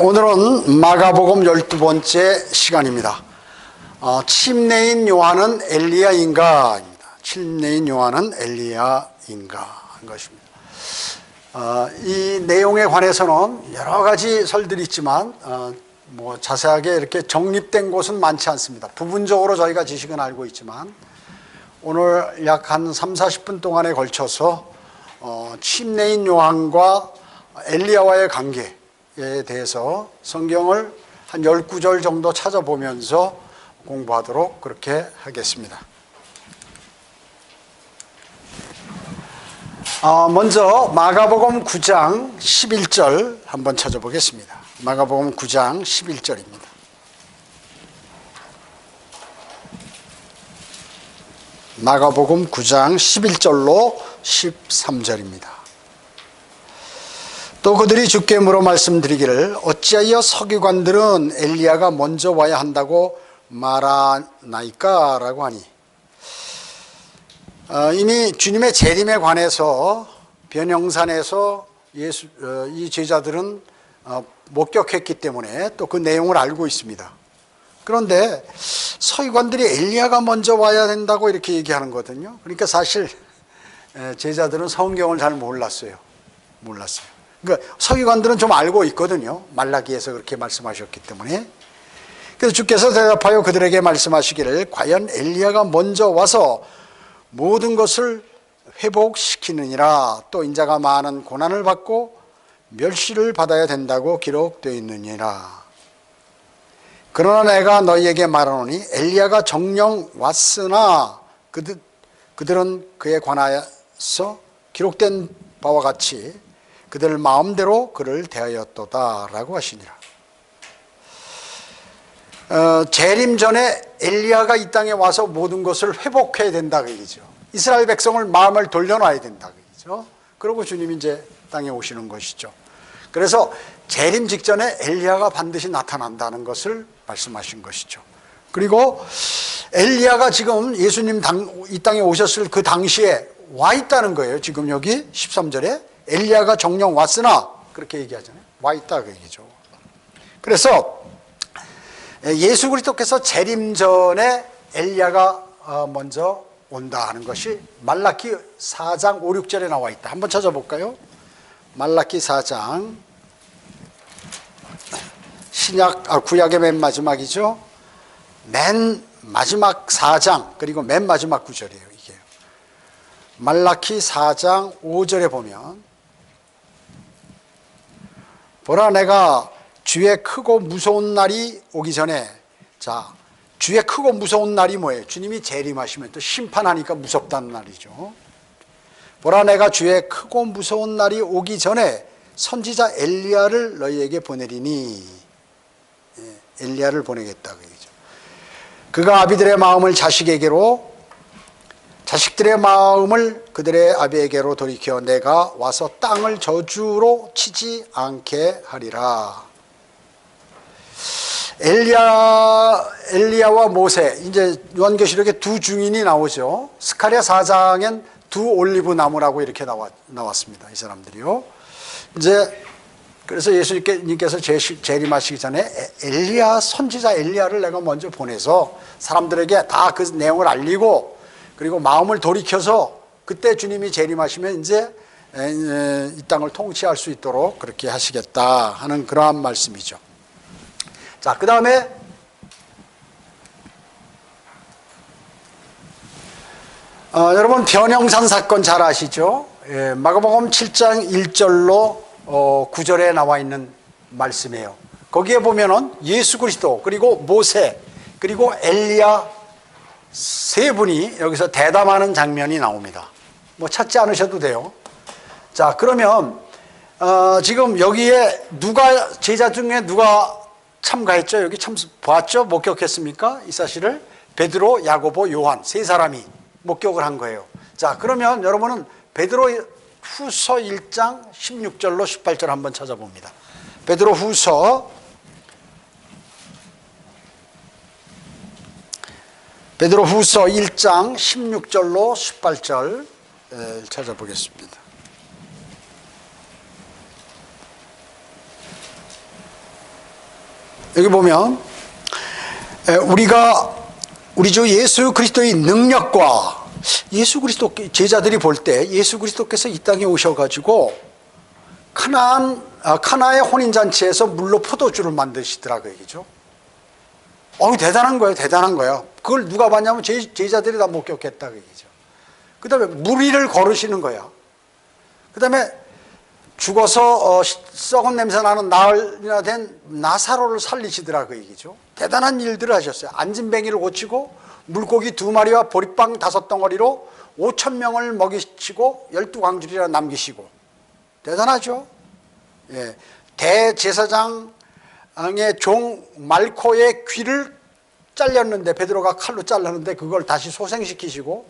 오늘은 마가복음 12번째 시간입니다. 침례인 요한은 엘리야인가? 침례인 요한은 엘리야인가? 한 것입니다. 이 내용에 관해서는 여러 가지 설들이 있지만 자세하게 이렇게 정립된 곳은 많지 않습니다. 부분적으로 저희가 지식은 알고 있지만 오늘 약 한 30-40분 동안에 걸쳐서 침례인 요한과 엘리야와의 관계에 대해서 성경을 한 10구절 정도 찾아보면서 공부하도록 그렇게 하겠습니다. 먼저 마가복음 9장 11절 한번 찾아보겠습니다. 마가복음 9장 11절입니다. 마가복음 9장 11절로 13절입니다. 또 그들이 주께 물어 말씀드리기를 어찌하여 서기관들은 엘리야가 먼저 와야 한다고 말하나이까? 라고 하니, 이미 주님의 재림에 관해서 변형산에서 이 제자들은 목격했기 때문에 또 그 내용을 알고 있습니다. 그런데 서기관들이 엘리야가 먼저 와야 된다고 이렇게 얘기하는 거거든요. 그러니까 사실 제자들은 성경을 잘 몰랐어요. 그러니까 서기관들은 좀 알고 있거든요. 말라기에서 그렇게 말씀하셨기 때문에. 그래서 주께서 대답하여 그들에게 말씀하시기를 과연 엘리야가 먼저 와서 모든 것을 회복시키느니라, 또 인자가 많은 고난을 받고 멸시를 받아야 된다고 기록되어 있느니라. 그러나 내가 너희에게 말하노니 엘리야가 정녕 왔으나 그들은 그에 관하여서 기록된 바와 같이 그들 마음대로 그를 대하였도다 라고 하시니라. 재림 전에 엘리야가 이 땅에 와서 모든 것을 회복해야 된다 그 얘기죠. 이스라엘 백성을 마음을 돌려놔야 된다 그 얘기죠. 그리고 주님이 이제 땅에 오시는 것이죠. 그래서 재림 직전에 엘리야가 반드시 나타난다는 것을 말씀하신 것이죠. 그리고 엘리야가 지금 예수님 이 땅에 오셨을 그 당시에 와 있다는 거예요. 지금 여기 13절에 엘리야가 정녕 왔으나 그렇게 얘기하잖아요. 와 있다 그 얘기죠. 그래서 예수 그리스도께서 재림 전에 엘리야가 먼저 온다 하는 것이 말라기 4장 5, 6절에 나와 있다. 한번 찾아볼까요? 말라기 4장 구약의 맨 마지막이죠. 맨 마지막 4장 그리고 맨 마지막 구절이에요. 이게 말라기 4장 5절에 보면 보라 내가 주의 크고 무서운 날이 오기 전에, 자, 주의 크고 무서운 날이 뭐예요? 주님이 재림하시면 또 심판하니까 무섭다는 날이죠. 보라 내가 주의 크고 무서운 날이 오기 전에 선지자 엘리야를 너희에게 보내리니, 엘리야를 보내겠다 그 얘기죠. 그가 아비들의 마음을 자식에게로, 자식들의 마음을 그들의 아비에게로 돌이켜 내가 와서 땅을 저주로 치지 않게 하리라. 엘리야와 모세, 이제 요한계시록에 두 증인이 나오죠. 스가랴 4장엔 두 올리브 나무라고 이렇게 나왔습니다. 이 사람들이요. 이제 그래서 예수님께서 재림하시기 전에 선지자 엘리야를 내가 먼저 보내서 사람들에게 다 그 내용을 알리고, 그리고 마음을 돌이켜서 그때 주님이 재림하시면 이제 이 땅을 통치할 수 있도록 그렇게 하시겠다 하는 그러한 말씀이죠. 자, 그 다음에 여러분 변형산 사건 잘 아시죠? 마가복음 7장 1절로 9절에 나와 있는 말씀이에요. 거기에 보면은 예수 그리스도 그리고 모세 그리고 엘리야 세 분이 여기서 대담하는 장면이 나옵니다. 뭐 찾지 않으셔도 돼요. 자, 그러면 지금 여기에 제자 중에 누가 참가했죠? 여기 봤죠? 목격했습니까? 이 사실을 베드로, 야고보, 요한 세 사람이 목격을 한 거예요. 자, 그러면 여러분은 베드로 후서 1장 16절로 18절 한번 찾아봅니다. 베드로 후서 1장 16절로 18절 찾아보겠습니다. 여기 보면 우리 주 예수 그리스도의 능력과 예수 그리스도 제자들이 볼 때 예수 그리스도께서 이 땅에 오셔가지고 카나의 혼인잔치에서 물로 포도주를 만드시더라 그 얘기죠. 대단한 거예요. 대단한 거예요. 그걸 누가 봤냐면 제자들이 다 목격했다 그 얘기죠. 그 다음에 물 위를 걸으시는 거야. 그 다음에 죽어서 썩은 냄새 나는 나흘이나 된 나사로를 살리시더라 그 얘기죠. 대단한 일들을 하셨어요. 안진뱅이를 고치고 물고기 2마리와 보리빵 5덩어리로 5,000명을 먹이시고 12광줄이나 남기시고 대단하죠. 예. 대제사장의 종 말코의 귀를 잘렸는데 베드로가 칼로 잘랐는데 그걸 다시 소생시키시고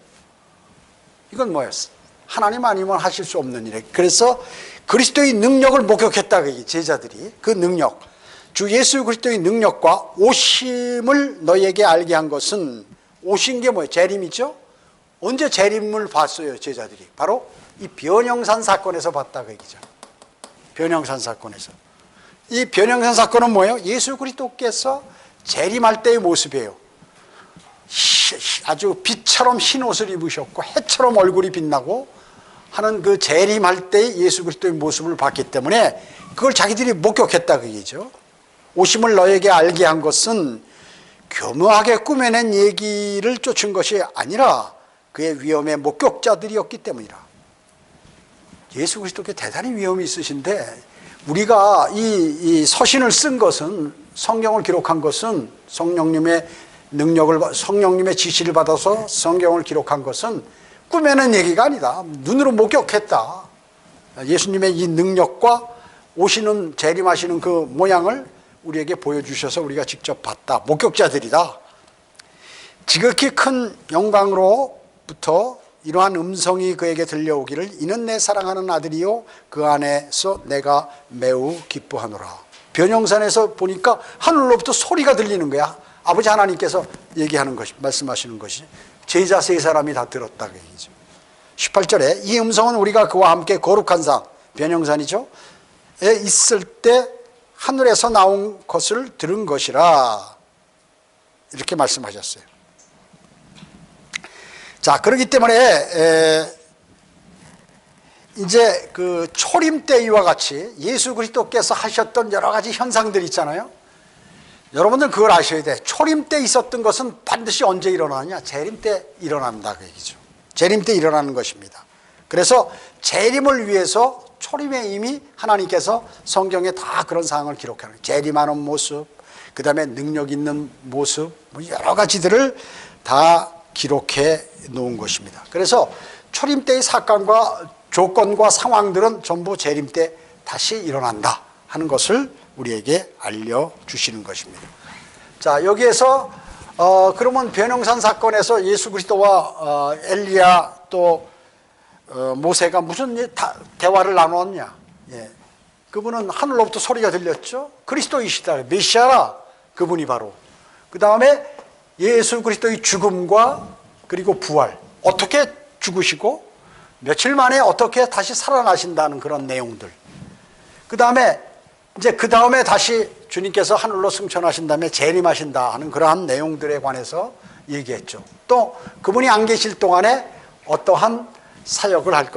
이건 뭐였어? 하나님 아니면 하실 수 없는 일이에요. 그래서 그리스도의 능력을 목격했다 그 제자들이. 그 능력, 주 예수 그리스도의 능력과 오심을 너희에게 알게 한 것은, 오신 게 뭐예요? 재림이죠. 언제 재림을 봤어요 제자들이? 바로 이 변형산 사건에서 봤다 그 얘기죠. 변형산 사건에서. 이 변형산 사건은 뭐예요? 예수 그리스도께서 재림할 때의 모습이에요. 아주 빛처럼 흰 옷을 입으셨고 해처럼 얼굴이 빛나고 하는 그 재림할 때 예수 그리스도의 모습을 봤기 때문에 그걸 자기들이 목격했다 그 얘기죠. 오심을 너에게 알게 한 것은 교묘하게 꾸며낸 얘기를 쫓은 것이 아니라 그의 위엄의 목격자들이었기 때문이라. 예수 그리스도께 대단히 위엄이 있으신데 우리가 이 서신을 쓴 것은, 성경을 기록한 것은, 성령님의 지시를 받아서 성경을 기록한 것은 꾸며낸 얘기가 아니다. 눈으로 목격했다. 예수님의 이 능력과 오시는 재림하시는 그 모양을 우리에게 보여주셔서 우리가 직접 봤다. 목격자들이다. 지극히 큰 영광으로부터 이러한 음성이 그에게 들려오기를 이는 내 사랑하는 아들이요 그 안에서 내가 매우 기뻐하노라. 변형산에서 보니까 하늘로부터 소리가 들리는 거야. 아버지 하나님께서 얘기하는 것이, 말씀하시는 것이 제자 3사람이 다 들었다 그 얘기죠. 18절에 이 음성은 우리가 그와 함께 거룩한 산, 변형산이죠, 에 있을 때 하늘에서 나온 것을 들은 것이라 이렇게 말씀하셨어요. 자, 그렇기 때문에 이제 그 초림 때와 같이 예수 그리스도께서 하셨던 여러 가지 현상들 있잖아요. 여러분들 그걸 아셔야 돼. 초림 때 있었던 것은 반드시 언제 일어나느냐? 재림 때 일어난다 그 얘기죠. 재림 때 일어나는 것입니다. 그래서 재림을 위해서 초림에 이미 하나님께서 성경에 다 그런 상황을 기록하는 거예요. 재림하는 모습, 그 다음에 능력 있는 모습, 여러 가지들을 다 기록해 놓은 것입니다. 그래서 초림 때의 사건과 조건과 상황들은 전부 재림 때 다시 일어난다 하는 것을 우리에게 알려주시는 것입니다. 자, 여기에서 그러면 변형산 사건에서 예수 그리스도와 엘리야 또 모세가 무슨 대화를 나눴냐? 예. 그분은 하늘로부터 소리가 들렸죠. 그리스도이시다, 메시아라, 그분이 바로. 그 다음에 예수 그리스도의 죽음과 그리고 부활, 어떻게 죽으시고 며칠 만에 어떻게 다시 살아나신다는 그런 내용들. 그 다음에 다시 주님께서 하늘로 승천하신 다음에 재림하신다 하는 그러한 내용들에 관해서 얘기했죠. 또 그분이 안 계실 동안에 어떠한 사역을 할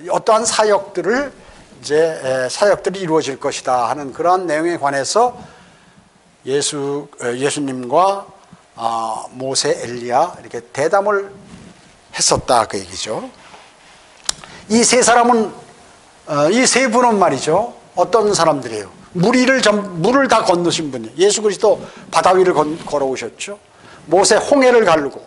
어떠한 사역들을 사역들이 이루어질 것이다 하는 그러한 내용에 관해서 예수님과 모세, 엘리야 이렇게 대담을 했었다 그 얘기죠. 이 세 사람은, 이 세 분은 말이죠, 어떤 사람들이에요? 물을 다 건너신 분이에요. 예수 그리스도 바다 위를 걸어오셨죠. 모세 홍해를 가르고,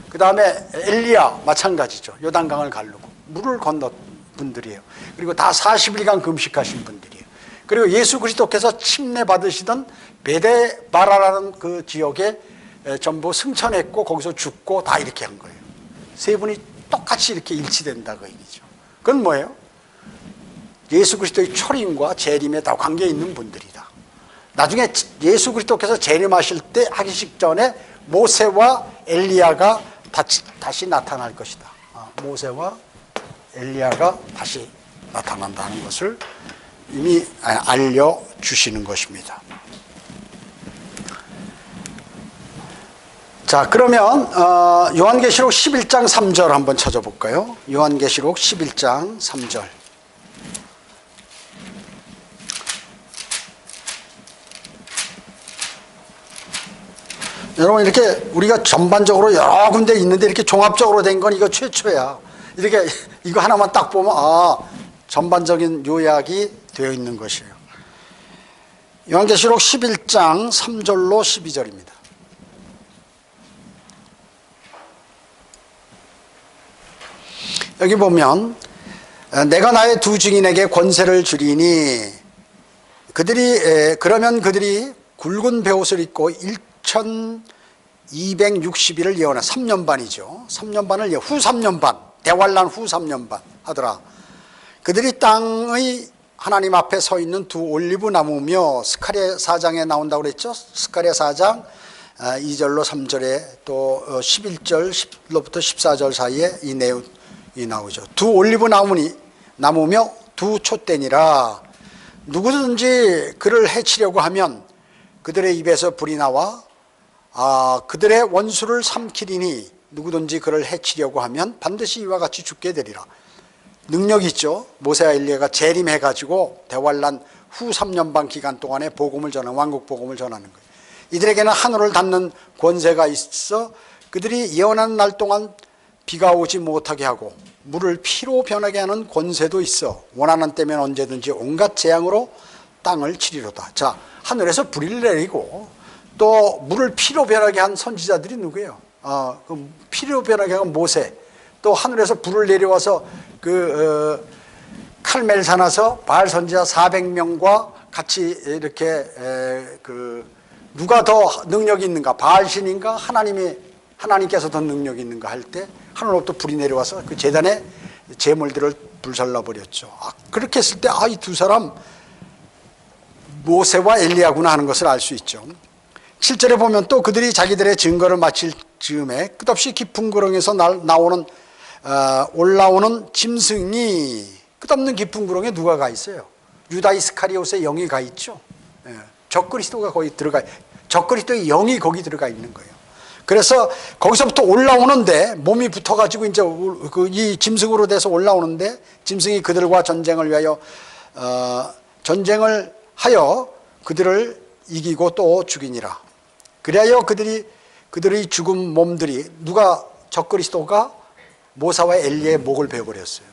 그 다음에 엘리야 마찬가지죠. 요단강을 가르고 물을 건넌 분들이에요. 그리고 다 40일간 금식하신 분들이에요. 그리고 예수 그리스도께서 침례 받으시던 베데바라라는 그 지역에 전부 승천했고 거기서 죽고 다 이렇게 한 거예요. 세 분이 똑같이 이렇게 일치된다 그 얘기죠. 그건 뭐예요? 예수 그리스도의 초림과 재림에 다 관계 있는 분들이다. 나중에 예수 그리스도께서 재림하실 때 하기 직전에 모세와 엘리야가 다시 나타날 것이다. 모세와 엘리야가 다시 나타난다는 것을 이미 알려주시는 것입니다. 자, 그러면 요한계시록 11장 3절 한번 찾아볼까요? 요한계시록 11장 3절. 여러분, 이렇게 우리가 전반적으로 여러 군데 있는데 이렇게 종합적으로 된 건 이거 최초야. 이렇게 이거 하나만 딱 보면 전반적인 요약이 되어 있는 것이에요. 요한계시록 11장 3절로 12절입니다. 여기 보면 내가 나의 두 증인에게 권세를 주리니 그러면 그들이 굵은 베옷을 입고 1260일을 예언해 3년 반이죠. 3년 반을 후 3년 반, 대환란 후 3년 반 하더라. 그들이 땅의 하나님 앞에 서 있는 두 올리브 나무며 스가랴 4장에 나온다고 그랬죠. 스가랴 4장 2절로 3절에 또 11절로부터 14절 사이에 이 내용이 나오죠. 두 올리브 나무며 두 촛대니라. 누구든지 그를 해치려고 하면 그들의 입에서 불이 나와 그들의 원수를 삼키리니 누구든지 그를 해치려고 하면 반드시 이와 같이 죽게 되리라. 능력이 있죠. 모세와 엘리야가 재림해가지고 대환란 후 3년 반 기간 동안에 복음을 전하는, 왕국 복음을 전하는 거예요. 이들에게는 하늘을 닫는 권세가 있어 그들이 예언하는 날 동안 비가 오지 못하게 하고 물을 피로 변하게 하는 권세도 있어 원하는 때면 언제든지 온갖 재앙으로 땅을 치리로다. 자, 하늘에서 불을 내리고 또 물을 피로 변하게 한 선지자들이 누구예요? 그 피로 변하게 한 모세. 또 하늘에서 불을 내려와서 칼멜산에서 바알 선지자 400명과 같이 이렇게 누가 더 능력이 있는가? 바알 신인가? 하나님께서 더 능력이 있는가 할 때 하늘로부터 불이 내려와서 그 제단의 제물들을 불살라 버렸죠. 그렇게 했을 때 이 두 사람 모세와 엘리야구나 하는 것을 알 수 있죠. 7절에 보면 또 그들이 자기들의 증거를 마칠 즈음에 끝없이 깊은 구렁에서 올라오는 짐승이, 끝없는 깊은 구렁에 누가 가 있어요? 유다 이스카리옷의 영이 가 있죠. 적그리스도가 거기 적그리스도의 영이 거기 들어가 있는 거예요. 그래서 거기서부터 올라오는데 몸이 붙어가지고 이제 이 짐승으로 돼서 올라오는데 짐승이 그들과 전쟁을 하여 그들을 이기고 또 죽이니라. 그리하여 그들의 죽은 몸들이 적그리스도가 모세와 엘리야의 목을 베어버렸어요.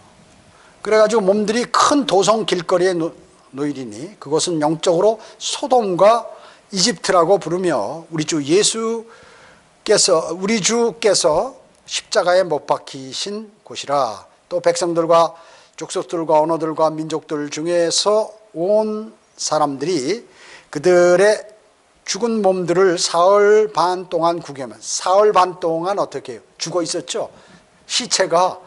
그래가지고 몸들이 큰 도성 길거리에 놓이리니 그것은 영적으로 소돔과 이집트라고 부르며 우리 주께서 십자가에 못 박히신 곳이라. 또 백성들과 족속들과 언어들과 민족들 중에서 온 사람들이 그들의 죽은 몸들을 사흘 반 동안 구경하면, 사흘 반 동안 어떻게 해요? 죽어 있었죠. 시체가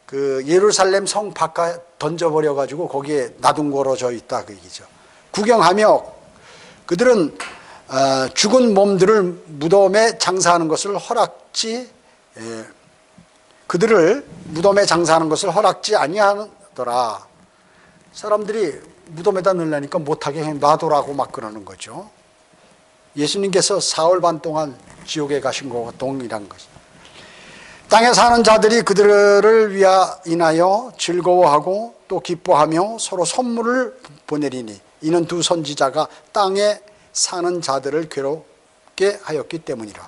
그 예루살렘 성 바깥 던져버려 가지고 거기에 나둥거려져 있다 그 얘기죠. 구경하며 그들은 죽은 몸들을 무덤에 장사하는 것을 허락지 아니하더라. 사람들이 무덤에다 넣으려니까 못하게 놔두라고 막 그러는 거죠. 예수님께서 사흘 반 동안 지옥에 가신 것과 동일한 것이죠. 땅에 사는 자들이 그들을 인하여 즐거워하고 또 기뻐하며 서로 선물을 보내리니 이는 두 선지자가 땅에 사는 자들을 괴롭게 하였기 때문이라.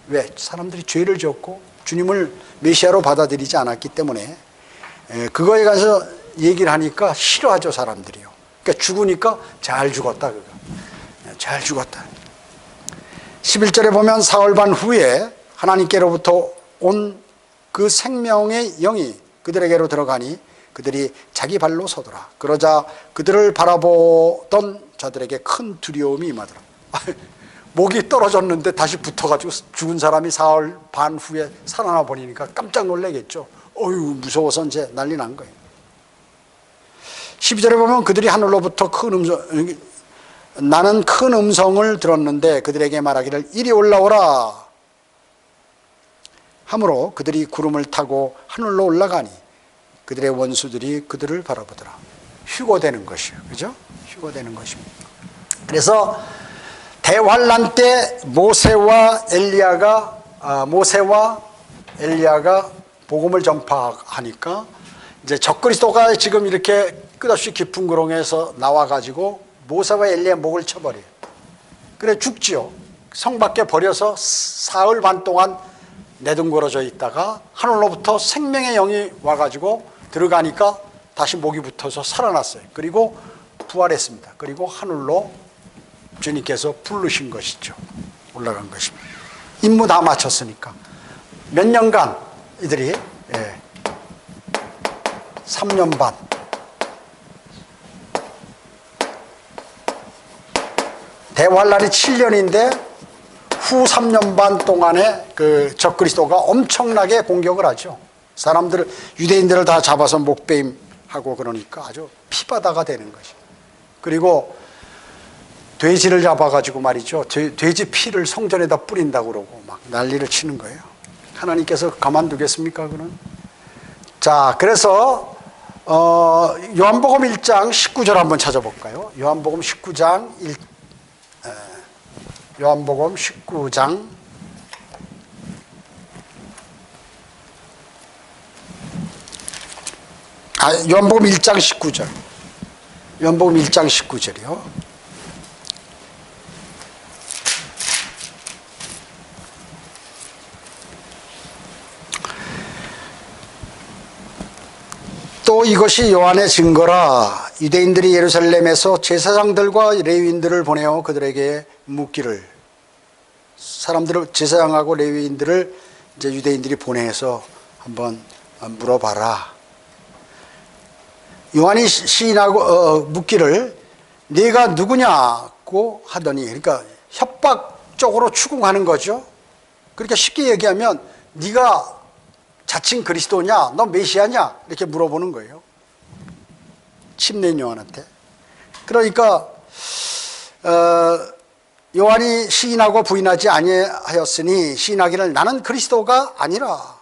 왜? 사람들이 죄를 지었고 주님을 메시아로 받아들이지 않았기 때문에 그거에 가서 얘기를 하니까 싫어하죠, 사람들이요. 그러니까 죽으니까 잘 죽었다, 그거. 잘 죽었다. 11절에 보면 사흘 반 후에 하나님께로부터 온 그 생명의 영이 그들에게로 들어가니 그들이 자기 발로 서더라. 그러자 그들을 바라보던 자들에게 큰 두려움이 임하더라. 목이 떨어졌는데 다시 붙어가지고 죽은 사람이 사흘 반 후에 살아나 버리니까 깜짝 놀라겠죠. 어휴, 무서워서 이제 난리 난 거예요. 12절에 보면 그들이 하늘로부터 나는 큰 음성을 들었는데 그들에게 말하기를 이리 올라오라 하므로 그들이 구름을 타고 하늘로 올라가니 그들의 원수들이 그들을 바라보더라. 휴거되는 것이에요. 그죠? 휴거되는 것입니다. 그래서 대환란 때 모세와 엘리야가 모세와 엘리야가 복음을 전파하니까 이제 적그리스도가 지금 이렇게 끝없이 깊은 구렁에서 나와가지고 모세와 엘리야의 목을 쳐버려요. 그래 죽지요. 성 밖에 버려서 사흘 반 동안 내둥거려져 있다가 하늘로부터 생명의 영이 와가지고 들어가니까 다시 목이 붙어서 살아났어요. 그리고 부활했습니다. 그리고 하늘로 주님께서 부르신 것이죠. 올라간 것입니다. 임무 다 마쳤으니까. 몇 년간 이들이 3년 반 대환란이 7년인데 후 3년 반 동안에 그 적그리스도가 엄청나게 공격을 하죠. 사람들을 유대인들을 다 잡아서 목베임하고 그러니까 아주 피바다가 되는 것이. 그리고 돼지를 잡아가지고 말이죠. 돼지 피를 성전에다 뿌린다고 그러고 막 난리를 치는 거예요. 하나님께서 가만두겠습니까? 그는? 자, 그래서 요한복음 1장 19절 한번 찾아볼까요? 요한복음 19장 요한복음 19장 요한복음 1장 19절. 요한복음 1장 19절이요. 또 이것이 요한의 증거라. 유대인들이 예루살렘에서 제사장들과 레위인들을 보내어 그들에게 묻기를, 사람들을 제사장하고 레위인들을 이제 유대인들이 보내서 한번 물어봐라. 요한이 시인하고 묻기를 네가 누구냐고 하더니, 그러니까 협박적으로 추궁하는 거죠. 그러니까 쉽게 얘기하면 네가 자칭 그리스도냐, 너 메시아냐, 이렇게 물어보는 거예요. 침례인 요한한테. 그러니까 요한이 시인하고 부인하지 아니하였으니 시인하기를 나는 그리스도가 아니라,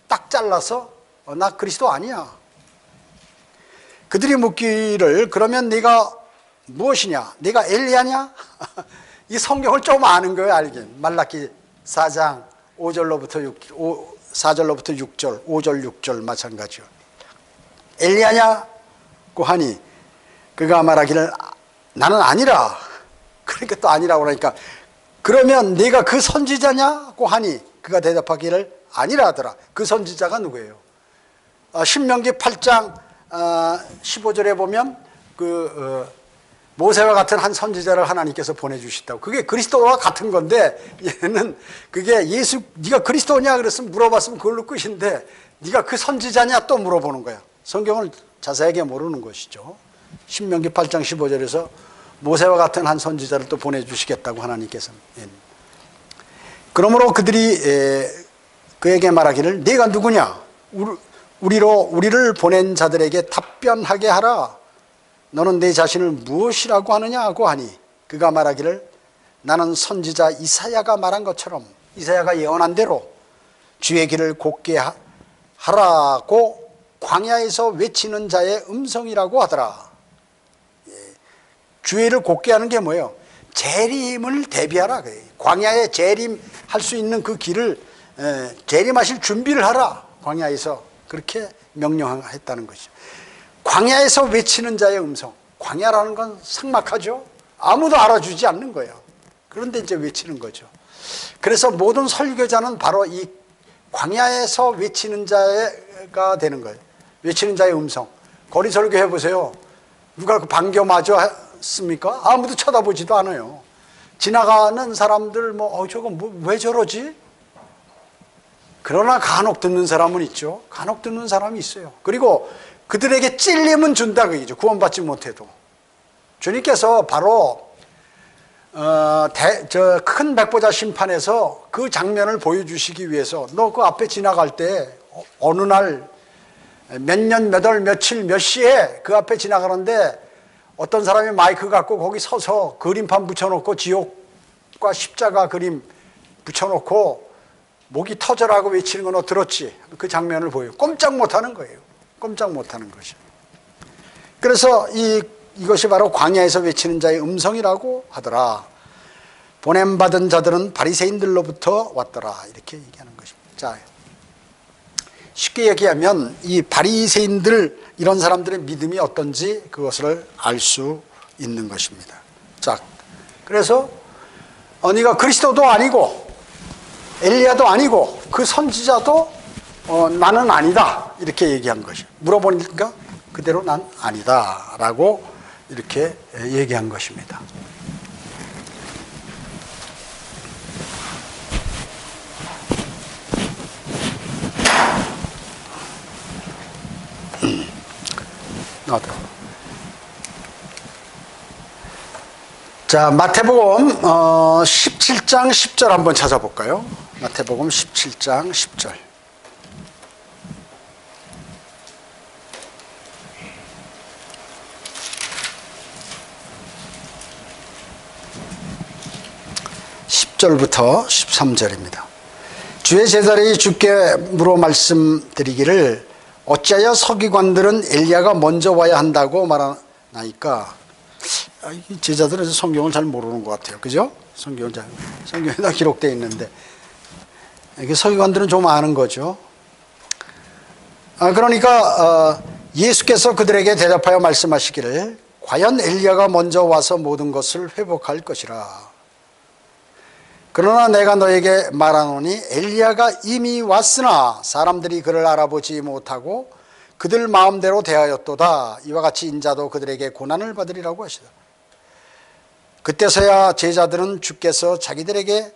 딱 잘라서 나 그리스도 아니야. 그들이 묻기를 그러면 네가 무엇이냐, 네가 엘리야냐? 이 성경을 좀 아는 거예요. 알긴. 말라기 4장 5절로부터 4절로부터 6절, 5절 6절 마찬가지요. 엘리야냐고 하니 그가 말하기를 나는 아니라. 그러니까 또 아니라고 그러니까 그러면 네가 그 선지자냐고 하니 그가 대답하기를 아니라 하더라. 그 선지자가 누구예요? 신명기 8장 15절에 보면 모세와 같은 한 선지자를 하나님께서 보내주셨다고. 그게 그리스도와 같은 건데, 얘는 그게 예수, 네가 그리스도냐 그랬으면 물어봤으면 그걸로 끝인데 네가 그 선지자냐 또 물어보는 거야. 성경을 자세하게 모르는 것이죠. 신명기 8장 15절에서 모세와 같은 한 선지자를 또 보내주시겠다고 하나님께서. 그러므로 그들이 그에게 말하기를 네가 누구냐, 우리를 보낸 자들에게 답변하게 하라. 너는 내 자신을 무엇이라고 하느냐고 하니 그가 말하기를 나는 선지자 이사야가 말한 것처럼, 이사야가 예언한 대로 주의 길을 곧게 하라고 광야에서 외치는 자의 음성이라고 하더라. 주의를 곧게 하는 게 뭐예요? 재림을 대비하라. 광야에 재림할 수 있는 그 길을, 재림하실 준비를 하라. 광야에서 그렇게 명령했다는 것이죠. 광야에서 외치는 자의 음성. 광야라는 건 삭막하죠. 아무도 알아주지 않는 거예요. 그런데 이제 외치는 거죠. 그래서 모든 설교자는 바로 이 광야에서 외치는 자가 되는 거예요. 외치는 자의 음성. 거리 설교 해보세요. 누가 그 반겨마저 했습니까? 아무도 쳐다보지도 않아요. 지나가는 사람들 저건 왜 저러지? 그러나 간혹 듣는 사람은 있죠. 간혹 듣는 사람이 있어요. 그리고 그들에게 찔림은 준다 그 얘기죠. 구원받지 못해도. 주님께서 바로 큰 백보자 심판에서 그 장면을 보여주시기 위해서 너 그 앞에 지나갈 때 어느 날 몇 년, 몇 월, 며칠, 몇 시에 그 앞에 지나가는데 어떤 사람이 마이크 갖고 거기 서서 그림판 붙여놓고 지옥과 십자가 그림 붙여놓고 목이 터져라고 외치는 거 너 들었지? 그 장면을 보여요. 꼼짝 못하는 거예요. 꼼짝 못하는 것이요. 그래서 이것이 바로 광야에서 외치는 자의 음성이라고 하더라. 보냄받은 자들은 바리새인들로부터 왔더라. 이렇게 얘기하는 것입니다. 자, 쉽게 얘기하면 이 바리새인들 이런 사람들의 믿음이 어떤지 그것을 알 수 있는 것입니다. 자, 그래서 네가 그리스도도 아니고 엘리야도 아니고 그 선지자도 나는 아니다 이렇게 얘기한 것이에요. 물어보니까 그대로 난 아니다라고 이렇게 얘기한 것입니다. 나도. 자, 마태복음 17장 10절 한번 찾아볼까요? 마태복음 17장 10절. (10절부터) (13절입니다) 주의 제자들이 주께 물어 말씀드리기를 어찌하여 서기관들은 엘리야가 먼저 와야 한다고 말하나이까? 이 제자들은 성경을 잘 모르는 것 같아요. 그죠? 성경에다 기록되어 있는데 서기관들은 좀 아는 거죠. 그러니까 예수께서 그들에게 대답하여 말씀하시기를 과연 엘리야가 먼저 와서 모든 것을 회복할 것이라. 그러나 내가 너에게 말하노니 엘리야가 이미 왔으나 사람들이 그를 알아보지 못하고 그들 마음대로 대하였도다. 이와 같이 인자도 그들에게 고난을 받으리라고 하시다. 그때서야 제자들은 주께서 자기들에게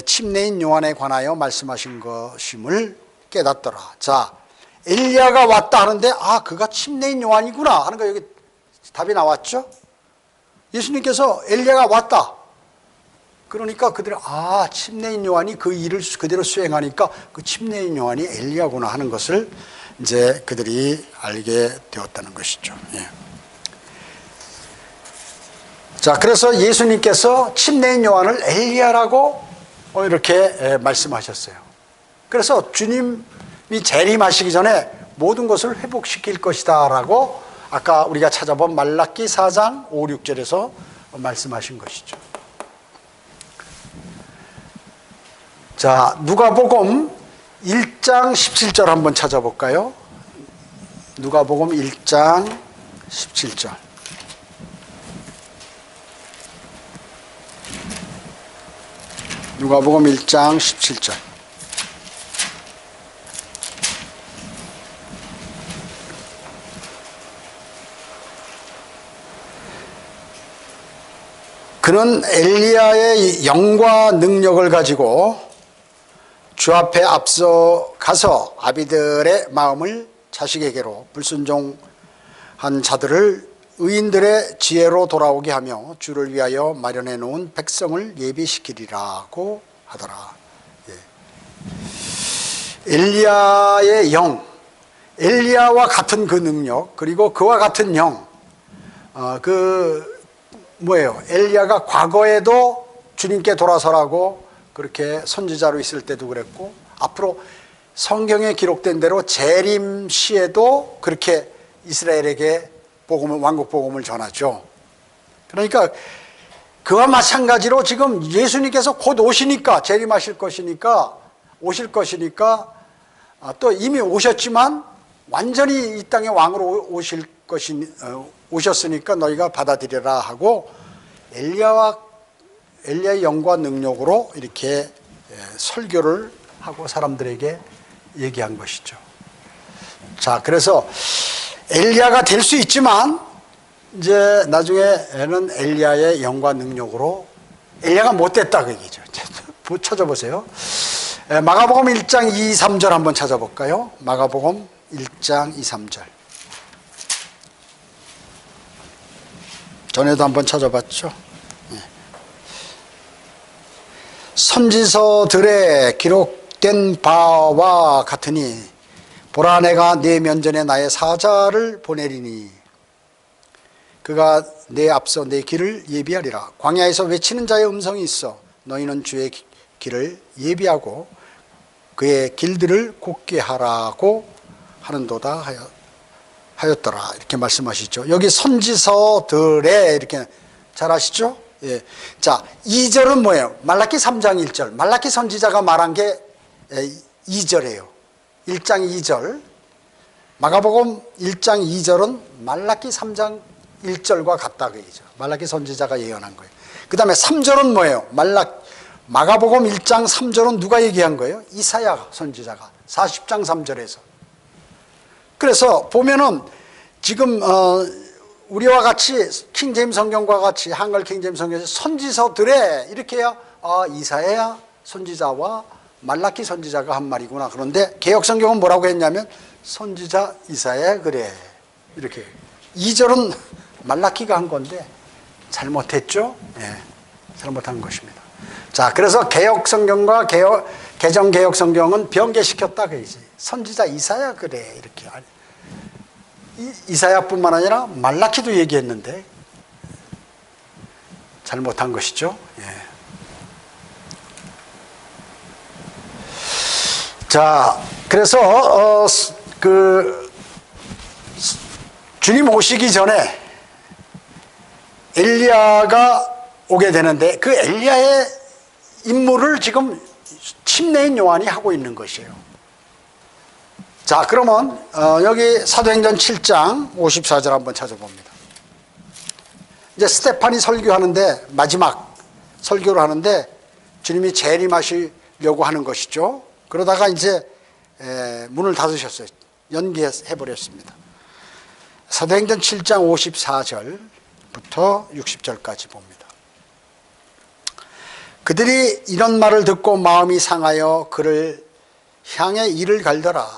침례인 요한에 관하여 말씀하신 것임을 깨닫더라. 자, 엘리야가 왔다 하는데 그가 침례인 요한이구나 하는 거 여기 답이 나왔죠? 예수님께서 엘리야가 왔다. 그러니까 그들은 침례인 요한이 그 일을 그대로 수행하니까 그 침례인 요한이 엘리야구나 하는 것을 이제 그들이 알게 되었다는 것이죠. 예. 자, 그래서 예수님께서 침례인 요한을 엘리야라고 이렇게 말씀하셨어요. 그래서 주님이 재림하시기 전에 모든 것을 회복시킬 것이다 라고 아까 우리가 찾아본 말라기 4장 5, 6절에서 말씀하신 것이죠. 자, 누가복음 1장 17절 한번 찾아볼까요? 누가복음 1장 17절. 누가복음 1장 17절. 그는 엘리야의 영과 능력을 가지고 주 앞에 앞서 가서 아비들의 마음을 자식에게로 불순종한 자들을 의인들의 지혜로 돌아오게 하며 주를 위하여 마련해 놓은 백성을 예비시키리라고 하더라. 예. 엘리야의 영, 엘리야와 같은 그 능력, 그리고 그와 같은 영, 엘리야가 과거에도 주님께 돌아서라고 그렇게 선지자로 있을 때도 그랬고, 앞으로 성경에 기록된 대로 재림 시에도 그렇게 이스라엘에게 왕국 복음을 전하죠. 그러니까 그와 마찬가지로 지금 예수님께서 곧 오시니까, 재림하실 것이니까, 오실 것이니까, 또 이미 오셨지만 완전히 이 땅의 왕으로 오셨으니까 너희가 받아들여라 하고 엘리야의 영과 능력으로 이렇게 설교를 하고 사람들에게 얘기한 것이죠. 자, 그래서 엘리야가 될 수 있지만 이제 나중에는 엘리야의 영과 능력으로 엘리야가 못 됐다 그 얘기죠. 찾아보세요. 마가복음 1장 2, 3절 한번 찾아볼까요? 마가복음 1장 2, 3절. 전에도 한번 찾아봤죠. 선지서들에 기록된 바와 같으니 보라, 내가 네 면전에 나의 사자를 보내리니 그가 내 앞서 내 길을 예비하리라. 광야에서 외치는 자의 음성이 있어 너희는 주의 길을 예비하고 그의 길들을 곧게 하라고 하는도다 하였더라. 이렇게 말씀하시죠. 여기 선지서들에 이렇게 잘 아시죠? 예. 자, 2절은 뭐예요? 말라기 3장 1절. 말라기 선지자가 말한 게 2절이에요. 1장 2절. 마가복음 1장 2절은 말라기 3장 1절과 같다 그 얘기죠. 말라기 선지자가 예언한 거예요. 그 다음에 3절은 뭐예요? 마가복음 1장 3절은 누가 얘기한 거예요? 이사야 선지자가 40장 3절에서. 그래서 보면은 지금 우리와 같이 킹제임스 성경과 같이 한글 킹제임스 성경에서 선지서들에 이렇게 해야 이사야 선지자와 말라기 선지자가 한 말이구나. 그런데 개역 성경은 뭐라고 했냐면 선지자 이사야 그래 이렇게. 2절은 말라기가 한 건데 잘못했죠. 예, 잘못한 것입니다. 자, 그래서 개역 성경과 개정 개역 성경은 변개시켰다 그러지. 선지자 이사야 그래 이렇게. 이사야뿐만 아니라 말라기도 얘기했는데 잘못한 것이죠. 예. 자, 그래서 주님 오시기 전에 엘리야가 오게 되는데 그 엘리야의 임무를 지금 침례인 요한이 하고 있는 것이에요. 자, 그러면 여기 사도행전 7장 54절 한번 찾아봅니다. 이제 스테판이 설교하는데 마지막 설교를 하는데 주님이 재림하시려고 하는 것이죠. 그러다가 이제 문을 닫으셨어요. 연기해버렸습니다. 사도행전 7장 54절부터 60절까지 봅니다. 그들이 이런 말을 듣고 마음이 상하여 그를 향해 이를 갈더라.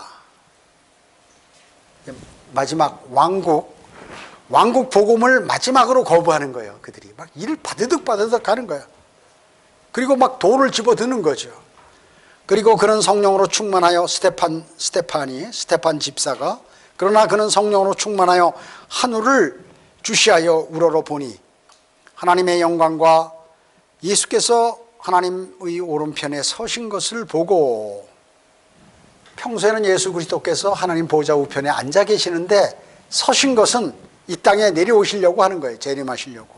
마지막 왕국 복음을 마지막으로 거부하는 거예요. 그들이 막 이를 바드득 하는 거예요. 그리고 막 돌을 집어드는 거죠. 그리고 그는 성령으로 충만하여 스테판 집사가 그러나 그는 성령으로 충만하여 하늘을 주시하여 우러러 보니 하나님의 영광과 예수께서 하나님의 오른편에 서신 것을 보고, 평소에는 예수 그리스도께서 하나님 보좌 우편에 앉아 계시는데 서신 것은 이 땅에 내려오시려고 하는 거예요. 재림하시려고.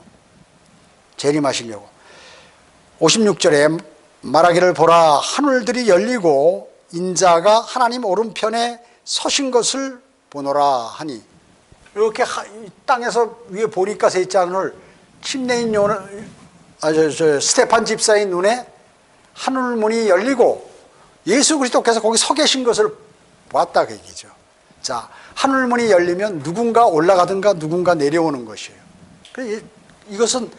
56절에 말하기를 보라 하늘들이 열리고 인자가 하나님 오른편에 서신 것을 보노라 하니, 이렇게 땅에서 위에 보니까 세 잔을 침례인 스테판 집사의 눈에 하늘문이 열리고 예수 그리스도께서 거기 서 계신 것을 보았다 그 얘기죠. 자, 하늘문이 열리면 누군가 올라가든가 누군가 내려오는 것이에요. 이것은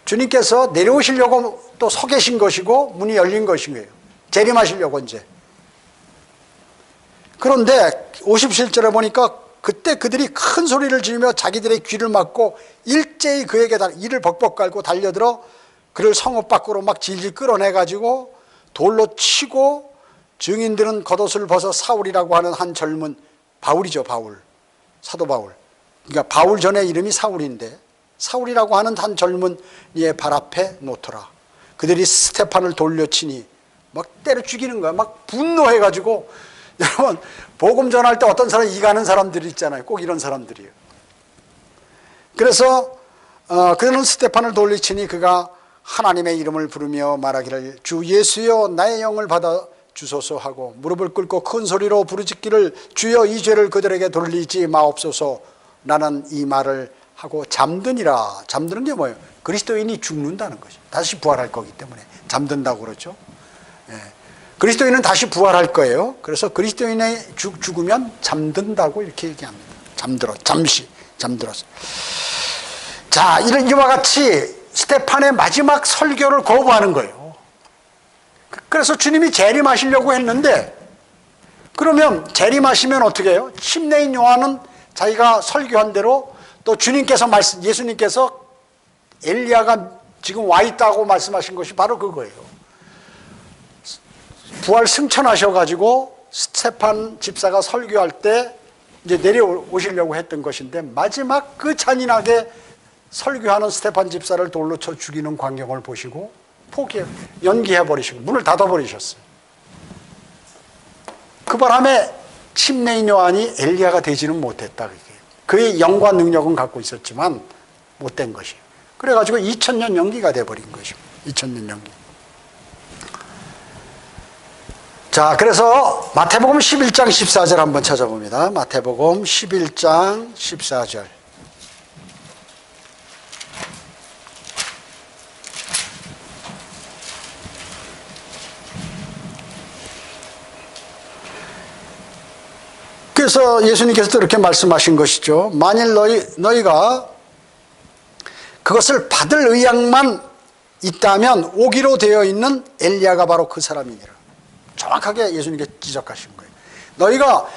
주님께서 내려오시려고 또 서 계신 것이고 문이 열린 것인 거예요. 재림하시려고 이제. 그런데 57절에 보니까 그때 그들이 큰 소리를 지르며 자기들의 귀를 막고 일제히 그에게 이를 벅벅 깔고 달려들어 그를 성읍 밖으로 막 질질 끌어내가지고 돌로 치고, 증인들은 겉옷을 벗어 사울이라고 하는 한 젊은, 바울이죠, 바울, 사도 바울. 그러니까 바울 전에 이름이 사울인데 사울이라고 하는 한 젊은 이의 발 앞에 놓더라. 그들이 스테판을 돌려치니 막 때려 죽이는 거야. 막 분노해가지고. 여러분, 복음 전할 때 어떤 사람 이가는 사람들이 있잖아요. 꼭 이런 사람들이에요. 그래서 그는 스테판을 돌려치니 그가 하나님의 이름을 부르며 말하기를 주 예수여 나의 영을 받아 주소서 하고 무릎을 꿇고 큰 소리로 부르짖기를 주여 이 죄를 그들에게 돌리지 마옵소서. 나는 이 말을 하고 잠드니라. 잠드는 게 뭐예요? 그리스도인이 죽는다는 거죠. 다시 부활할 거기 때문에 잠든다고 그러죠. 예. 그리스도인은 다시 부활할 거예요. 그래서 그리스도인의 죽으면 잠든다고 이렇게 얘기합니다. 잠시 잠들었어. 자, 이와 같이 스테판의 마지막 설교를 거부하는 거예요. 그래서 주님이 재림하시려고 했는데, 그러면 재림하시면 어떻게 해요? 침례인 요한은 자기가 설교한 대로 또 예수님께서 엘리야가 지금 와 있다고 말씀하신 것이 바로 그거예요. 부활 승천하셔가지고 스테판 집사가 설교할 때 이제 내려오시려고 했던 것인데, 마지막 그 잔인하게 설교하는 스테판 집사를 돌로 쳐 죽이는 광경을 보시고 연기해버리시고 문을 닫아버리셨어요. 그 바람에 침례인 요한이 엘리야가 되지는 못했다. 그의 영과 능력은 갖고 있었지만 못된 것이에요. 그래가지고 2000년 연기가 돼버린 것입니다. 2000년 연기. 자, 그래서 마태복음 11장 14절 한번 찾아봅니다. 마태복음 11장 14절. 그래서 예수님께서도 이렇게 말씀하신 것이죠. 만일 너희가 그것을 받을 의향만 있다면 오기로 되어 있는 엘리야가 바로 그 사람이니라. 정확하게 예수님께서 지적하신 거예요. 너희가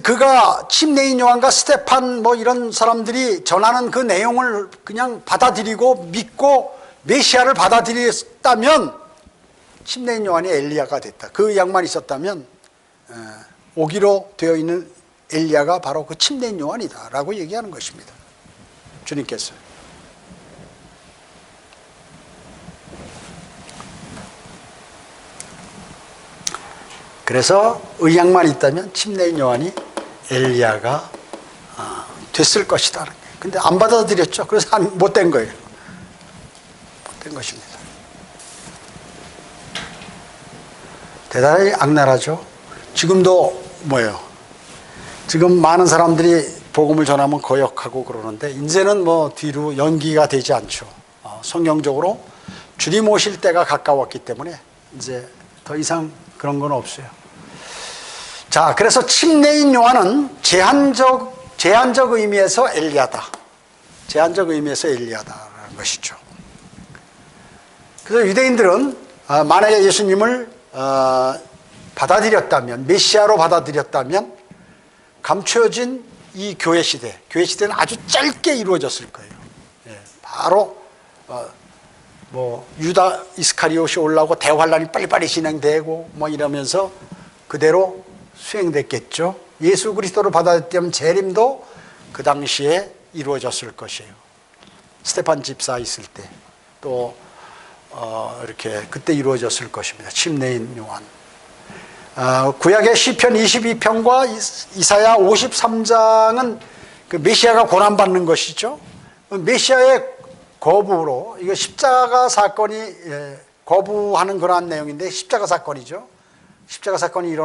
그가 침례인 요한과 스테판 뭐 이런 사람들이 전하는 그 내용을 그냥 받아들이고 믿고 메시아를 받아들였다면 침례인 요한이 엘리야가 됐다. 그 의향만 있었다면 오기로 되어 있는 엘리야가 바로 그 침례인 요한이다 라고 얘기하는 것입니다. 주님께서. 그래서 의향만 있다면 침례인 요한이 엘리야가 됐을 것이다. 근데 안 받아들였죠. 그래서 못된 거예요. 못된 것입니다. 대단히 악랄하죠. 지금도 뭐예요? 지금 많은 사람들이 복음을 전하면 거역하고 그러는데 이제는 뭐 뒤로 연기가 되지 않죠. 성경적으로 주님 오실 때가 가까웠기 때문에 이제 더 이상 그런 건 없어요. 자, 그래서 침례인 요한은 제한적 의미에서 엘리야다. 제한적 의미에서 엘리야다라는 것이죠. 그래서 유대인들은 만약에 예수님을 받아들였다면, 메시아로 받아들였다면 감춰진 이 교회 시대는 아주 짧게 이루어졌을 거예요. 바로 뭐 유다 이스카리옷이 올라오고 대환란이 빨리빨리 진행되고 뭐 이러면서 그대로 수행됐겠죠. 예수 그리스도를 받아들였다면 재림도 그 당시에 이루어졌을 것이에요. 스테판 집사 있을 때 또 이렇게 그때 이루어졌을 것입니다. 침례인 요한. 구약의 시편 22편과 이사야 53장은 그 메시아가 고난받는 것이죠. 메시아의 거부로, 이거 십자가 사건이 거부하는 그러한 내용인데 십자가 사건이죠. 십자가 사건이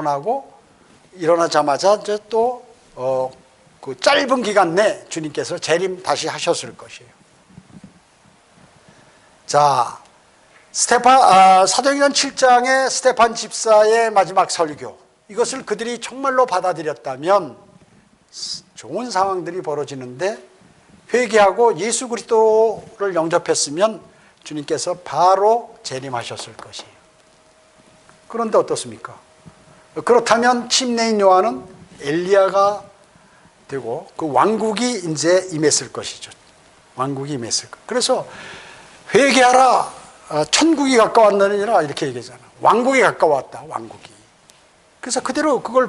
일어나자마자 이제 또 그 짧은 기간 내 주님께서 재림 다시 하셨을 것이에요. 자, 사도행전 7장의 스테판 집사의 마지막 설교, 이것을 그들이 정말로 받아들였다면 좋은 상황들이 벌어지는데, 회개하고 예수 그리스도를 영접했으면 주님께서 바로 재림하셨을 것이에요. 그런데 어떻습니까? 그렇다면 침례인 요한은 엘리야가 되고 그 왕국이 이제 임했을 것이죠. 왕국이 임했을 것. 그래서 회개하라, 천국이 가까웠느니라 이렇게 얘기하잖아. 왕국이 가까웠다. 왕국이. 그래서 그대로 그걸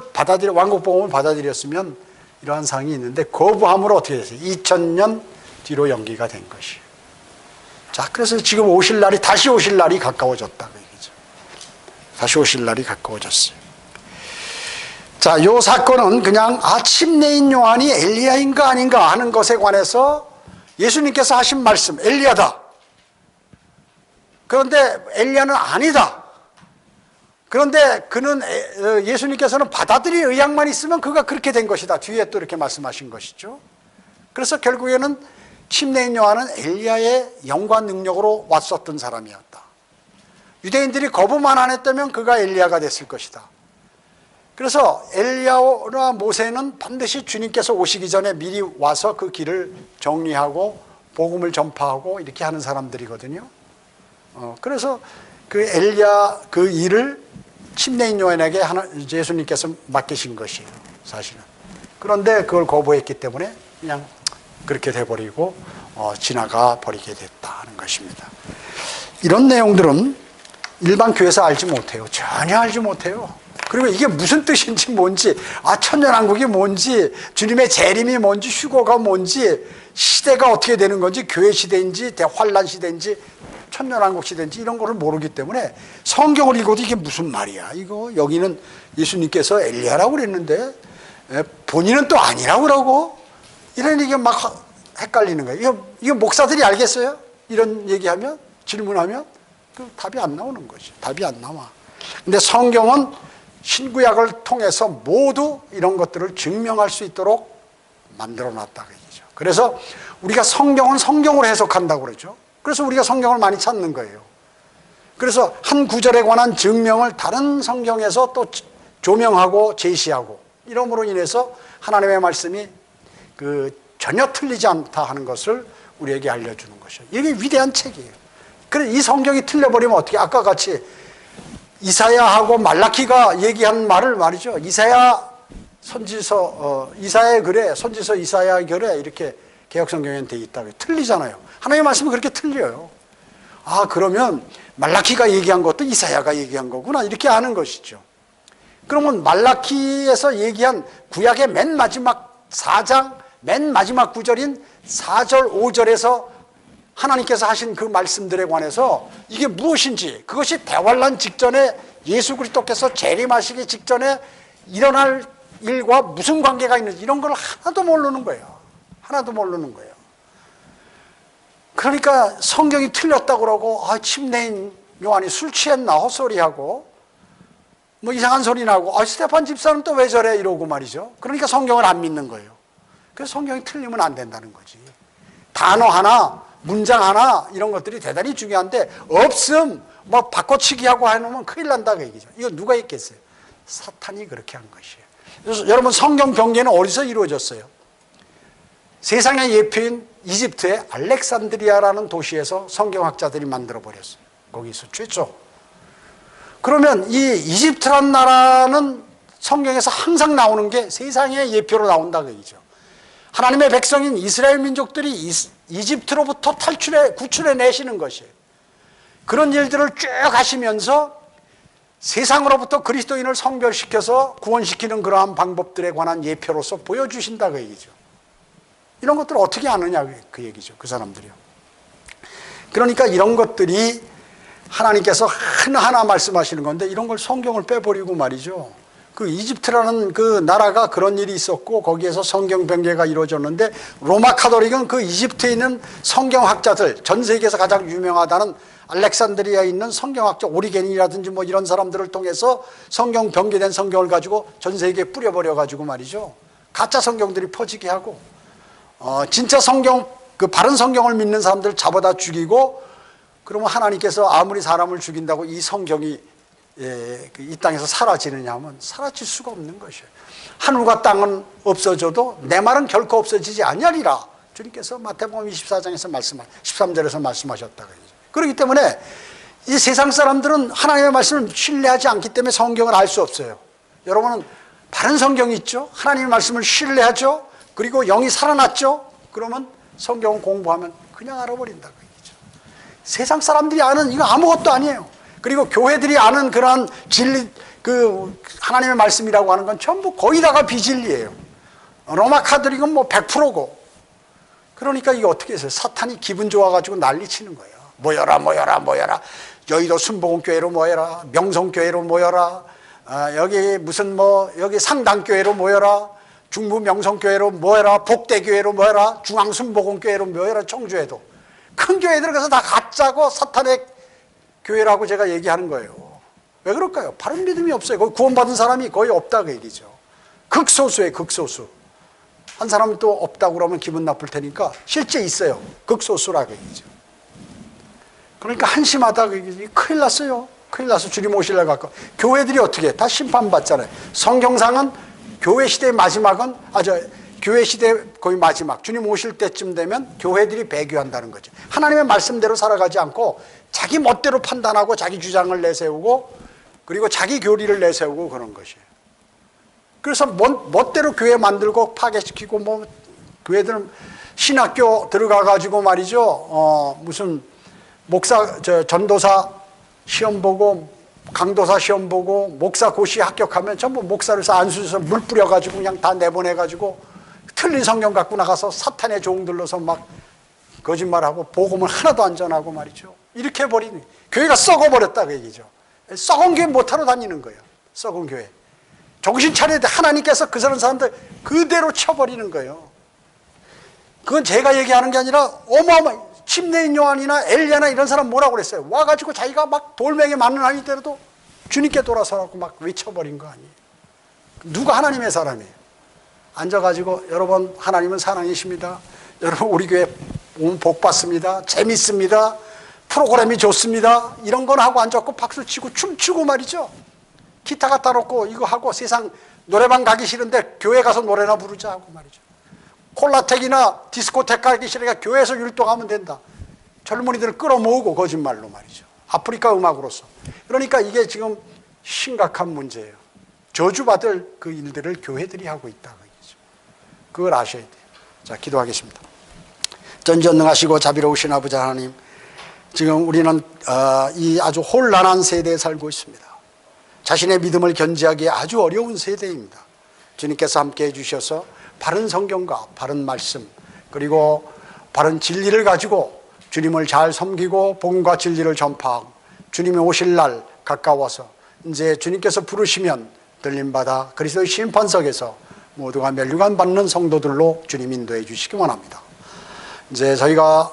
왕국 복음을 받아들였으면 이러한 상황이 있는데 거부함으로 어떻게 됐어요? 2000년 뒤로 연기가 된 것이에요. 자, 그래서 지금 다시 오실 날이 가까워졌다 그 얘기죠. 다시 오실 날이 가까워졌어요. 자, 요 사건은 그냥 침례인 요한이 엘리야인가 아닌가 하는 것에 관해서 예수님께서 하신 말씀, 엘리야다. 그런데 엘리야는 아니다. 그런데 그는 예수님께서는 받아들일 의향만 있으면 그가 그렇게 된 것이다. 뒤에 또 이렇게 말씀하신 것이죠. 그래서 결국에는 침례인 요한은 엘리야의 영과 능력으로 왔었던 사람이었다. 유대인들이 거부만 안 했다면 그가 엘리야가 됐을 것이다. 그래서 엘리야와 모세는 반드시 주님께서 오시기 전에 미리 와서 그 길을 정리하고 복음을 전파하고 이렇게 하는 사람들이거든요. 그래서 그 엘리야 그 일을 침례인 요한에게 예수님께서 맡기신 것이에요, 사실은. 그런데 그걸 거부했기 때문에 그냥 그렇게 돼버리고 지나가 버리게 됐다는 것입니다. 이런 내용들은 일반 교회에서 알지 못해요. 전혀 알지 못해요. 그리고 이게 무슨 뜻인지 뭔지, 천년왕국이 뭔지, 주님의 재림이 뭔지, 휴거가 뭔지, 시대가 어떻게 되는 건지, 교회 시대인지 대환란 시대인지 천년왕국 시대인지 이런 거를 모르기 때문에 성경을 읽어도 이게 무슨 말이야, 이거. 여기는 예수님께서 엘리야라고 그랬는데 본인은 또 아니라고 그러고, 이런 얘기 막 헷갈리는 거예요. 이거 목사들이 알겠어요? 이런 얘기하면, 질문하면 그 답이 안 나오는 거죠. 답이 안 나와. 근데 성경은 신구약을 통해서 모두 이런 것들을 증명할 수 있도록 만들어 놨다. 그래서 우리가 성경은 성경으로 해석한다고 그러죠. 그래서 우리가 성경을 많이 찾는 거예요. 그래서 한 구절에 관한 증명을 다른 성경에서 또 조명하고 제시하고, 이러므로 인해서 하나님의 말씀이 전혀 틀리지 않다 하는 것을 우리에게 알려주는 것이에요. 이게 위대한 책이에요. 그래서 이 성경이 틀려버리면 어떻게, 아까 같이 이사야하고 말라키가 얘기한 말을 말이죠. 이사야 선지서, 이사야의 글에, 선지서 이사야의 글에 이렇게 개역성경에는 돼 있다고요. 틀리잖아요. 하나님의 말씀은 그렇게 틀려요. 아, 그러면 말라키가 얘기한 것도 이사야가 얘기한 거구나, 이렇게 아는 것이죠. 그러면 말라키에서 얘기한 구약의 맨 마지막 4장 맨 마지막 구절인 4절 5절에서 하나님께서 하신 그 말씀들에 관해서 이게 무엇인지, 그것이 대환란 직전에 예수 그리스도께서 재림하시기 직전에 일어날 일과 무슨 관계가 있는지 이런 걸 하나도 모르는 거예요. 하나도 모르는 거예요. 그러니까 성경이 틀렸다고 그러고, 아, 침례인 요한이 술 취했나 헛소리하고 뭐 이상한 소리 나고, 아, 스테판 집사는 또 왜 저래 이러고 말이죠. 그러니까 성경을 안 믿는 거예요. 그래서 성경이 틀리면 안 된다는 거지. 단어 하나, 문장 하나, 이런 것들이 대단히 중요한데 없음 뭐 바꿔치기하고 해놓으면 큰일 난다 그 얘기죠. 이거 누가 했겠어요? 사탄이 그렇게 한 것이에요. 그래서 여러분, 성경 변개는 어디서 이루어졌어요? 세상의 예표인 이집트의 알렉산드리아라는 도시에서 성경학자들이 만들어 버렸어요. 거기서 최초. 그러면 이 이집트란 나라는 성경에서 항상 나오는 게 세상의 예표로 나온다 그 얘기죠. 하나님의 백성인 이스라엘 민족들이 이집트로부터 구출해 내시는 것이에요. 그런 일들을 쭉 하시면서 세상으로부터 그리스도인을 성별시켜서 구원시키는 그러한 방법들에 관한 예표로서 보여주신다 그 얘기죠. 이런 것들을 어떻게 아느냐 그 얘기죠. 그 사람들이요. 그러니까 이런 것들이 하나님께서 하나하나 말씀하시는 건데, 이런 걸 성경을 빼버리고 말이죠. 그 이집트라는 그 나라가 그런 일이 있었고 거기에서 성경 변개가 이루어졌는데, 로마 카톨릭은 그 이집트에 있는 성경학자들, 전 세계에서 가장 유명하다는 알렉산드리아에 있는 성경학자 오리겐이라든지 뭐 이런 사람들을 통해서 성경 변개된 성경을 가지고 전 세계에 뿌려버려 가지고 말이죠, 가짜 성경들이 퍼지게 하고, 진짜 성경, 그 바른 성경을 믿는 사람들을 잡아다 죽이고, 그러면 하나님께서 아무리 사람을 죽인다고 이 성경이 이 땅에서 사라지느냐 하면 사라질 수가 없는 것이에요. 하늘과 땅은 없어져도 내 말은 결코 없어지지 아니하리라, 주님께서 마태복음 24장에서 13절에서 말씀하셨다. 그렇기 때문에 이 세상 사람들은 하나님의 말씀을 신뢰하지 않기 때문에 성경을 알 수 없어요. 여러분은 바른 성경이 있죠. 하나님의 말씀을 신뢰하죠. 그리고 영이 살아났죠. 그러면 성경을 공부하면 그냥 알아버린다고 얘기죠. 세상 사람들이 아는 이거 아무것도 아니에요. 그리고 교회들이 아는 그러한 진리, 그 하나님의 말씀이라고 하는 건 전부 거의 다가 비진리예요. 로마 카톨릭은 뭐 100%고. 그러니까 이게 어떻게 해서 사탄이 기분 좋아가지고 난리치는 거예요. 모여라 모여라 모여라, 여의도 순복음교회로 모여라, 명성교회로 모여라, 여기 무슨 뭐 여기 상당교회로 모여라, 중부 명성교회로 모여라, 복대교회로 모여라, 중앙순복음교회로 모여라. 청주에도 큰 교회들 가서 다 가짜고 사탄의 교회라고 제가 얘기하는 거예요. 왜 그럴까요? 바른 믿음이 없어요. 거기 구원받은 사람이 거의 없다 그 얘기죠. 극소수예요. 극소수. 한 사람이 또 없다고 그러면 기분 나쁠 테니까 실제 있어요. 극소수라고 얘기죠. 그러니까 한심하다 그 얘기지. 큰일 났어요. 큰일 나서 주님 오시려고 할까. 교회들이 어떻게 해? 다 심판받잖아요. 성경상은 교회 시대의 마지막은 교회 시대 거의 마지막, 주님 오실 때쯤 되면 교회들이 배교한다는 거죠. 하나님의 말씀대로 살아가지 않고 자기 멋대로 판단하고 자기 주장을 내세우고 그리고 자기 교리를 내세우고 그런 것이에요. 그래서 멋대로 교회 만들고 파괴시키고, 뭐 교회들은 신학교 들어가 가지고 말이죠, 무슨 목사 전도사 시험 보고 강도사 시험 보고 목사 고시 합격하면 전부 목사를 안수해서 물 뿌려가지고 그냥 다 내보내가지고 틀린 성경 갖고 나가서 사탄의 종들로서 막 거짓말하고 복음을 하나도 안 전하고 말이죠. 이렇게 해버리니 교회가 썩어버렸다 그 얘기죠. 썩은 교회 못하러 다니는 거예요. 썩은 교회. 정신 차려야 돼. 하나님께서 그런 사람들 그대로 쳐버리는 거예요. 그건 제가 얘기하는 게 아니라 침례인 요한이나 엘리야나 이런 사람 뭐라고 그랬어요? 와가지고 자기가 막 돌멩이 맞는 한이 때려도 주님께 돌아서라고 막 외쳐버린 거 아니에요? 누가 하나님의 사람이에요? 앉아가지고 여러분 하나님은 사랑이십니다. 여러분 우리 교회 오면 복 받습니다. 재밌습니다. 프로그램이 좋습니다. 이런 건 하고 앉았고 박수치고 춤추고 말이죠. 기타 갖다 놓고 이거 하고 세상 노래방 가기 싫은데 교회 가서 노래나 부르자 하고 말이죠. 콜라텍이나 디스코텍 가기 싫으니까 교회에서 율동하면 된다. 젊은이들을 끌어모으고 거짓말로 말이죠. 아프리카 음악으로서. 그러니까 이게 지금 심각한 문제예요. 저주받을 그 일들을 교회들이 하고 있다. 그걸 아셔야 돼요. 자, 기도하겠습니다. 전지전능하시고 자비로우신 아버지 하나님, 지금 우리는 이 아주 혼란한 세대에 살고 있습니다. 자신의 믿음을 견지하기 아주 어려운 세대입니다. 주님께서 함께 해주셔서 바른 성경과 바른 말씀 그리고 바른 진리를 가지고 주님을 잘 섬기고 복음과 진리를 전파하고 주님이 오실 날 가까워서 이제 주님께서 부르시면 들림받아 그리스도의 심판석에서 모두가 멸류관 받는 성도들로 주님 인도해 주시기 원합니다. 이제 저희가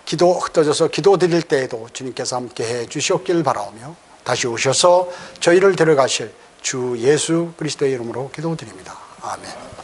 기도 흩어져서 기도 드릴 때에도 주님께서 함께 해 주시옵길 바라오며 다시 오셔서 저희를 데려가실 주 예수 그리스도의 이름으로 기도드립니다. 아멘.